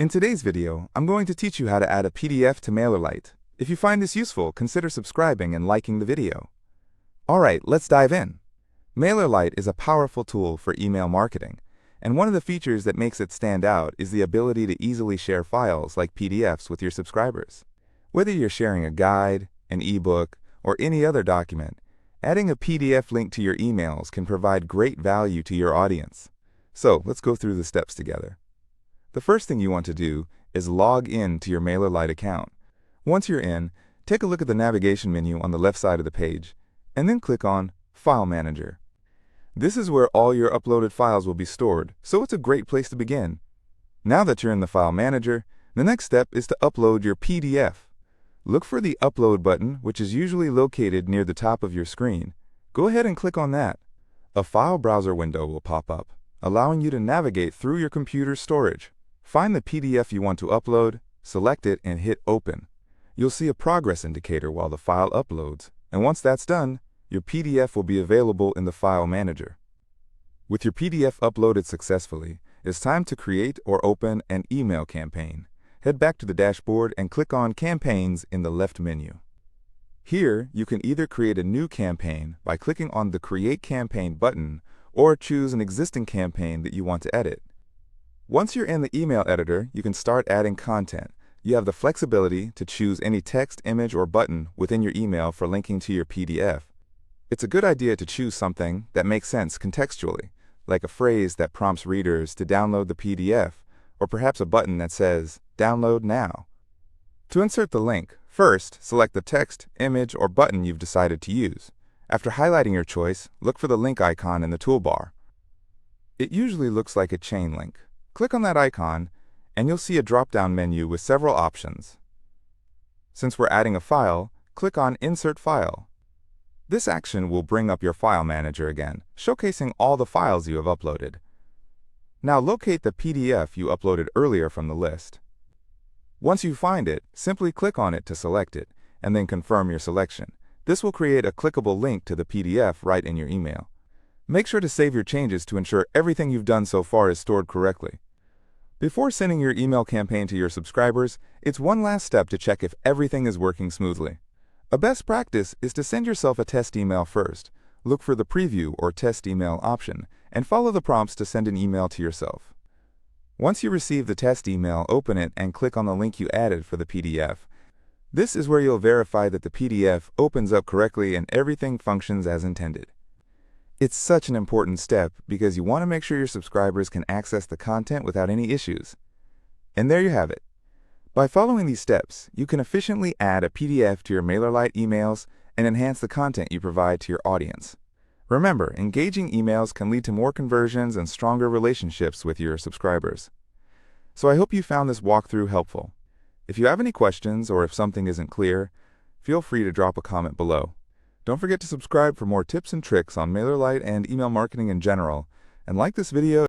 In today's video, I'm going to teach you how to add a PDF to MailerLite. If you find this useful, consider subscribing and liking the video. Alright, let's dive in. MailerLite is a powerful tool for email marketing, and one of the features that makes it stand out is the ability to easily share files like PDFs with your subscribers. Whether you're sharing a guide, an ebook, or any other document, adding a PDF link to your emails can provide great value to your audience. So, let's go through the steps together. The first thing you want to do is log in to your MailerLite account. Once you're in, take a look at the navigation menu on the left side of the page, and then click on File Manager. This is where all your uploaded files will be stored, so it's a great place to begin. Now that you're in the File Manager, the next step is to upload your PDF. Look for the Upload button, which is usually located near the top of your screen. Go ahead and click on that. A file browser window will pop up, allowing you to navigate through your computer's storage. Find the PDF you want to upload, select it, and hit Open. You'll see a progress indicator while the file uploads, and once that's done, your PDF will be available in the File Manager. With your PDF uploaded successfully, it's time to create or open an email campaign. Head back to the dashboard and click on Campaigns in the left menu. Here, you can either create a new campaign by clicking on the Create Campaign button or choose an existing campaign that you want to edit. Once you're in the email editor, you can start adding content. You have the flexibility to choose any text, image, or button within your email for linking to your PDF. It's a good idea to choose something that makes sense contextually, like a phrase that prompts readers to download the PDF, or perhaps a button that says, Download now. To insert the link, first, select the text, image, or button you've decided to use. After highlighting your choice, look for the link icon in the toolbar. It usually looks like a chain link. Click on that icon, and you'll see a drop-down menu with several options. Since we're adding a file, click on Insert File. This action will bring up your File Manager again, showcasing all the files you have uploaded. Now locate the PDF you uploaded earlier from the list. Once you find it, simply click on it to select it, and then confirm your selection. This will create a clickable link to the PDF right in your email. Make sure to save your changes to ensure everything you've done so far is stored correctly. Before sending your email campaign to your subscribers, it's one last step to check if everything is working smoothly. A best practice is to send yourself a test email first. Look for the Preview or Test Email option, and follow the prompts to send an email to yourself. Once you receive the test email, open it and click on the link you added for the PDF. This is where you'll verify that the PDF opens up correctly and everything functions as intended. It's such an important step because you want to make sure your subscribers can access the content without any issues. And there you have it. By following these steps, you can efficiently add a PDF to your MailerLite emails and enhance the content you provide to your audience. Remember, engaging emails can lead to more conversions and stronger relationships with your subscribers. So I hope you found this walkthrough helpful. If you have any questions or if something isn't clear, feel free to drop a comment below. Don't forget to subscribe for more tips and tricks on MailerLite and email marketing in general, and like this video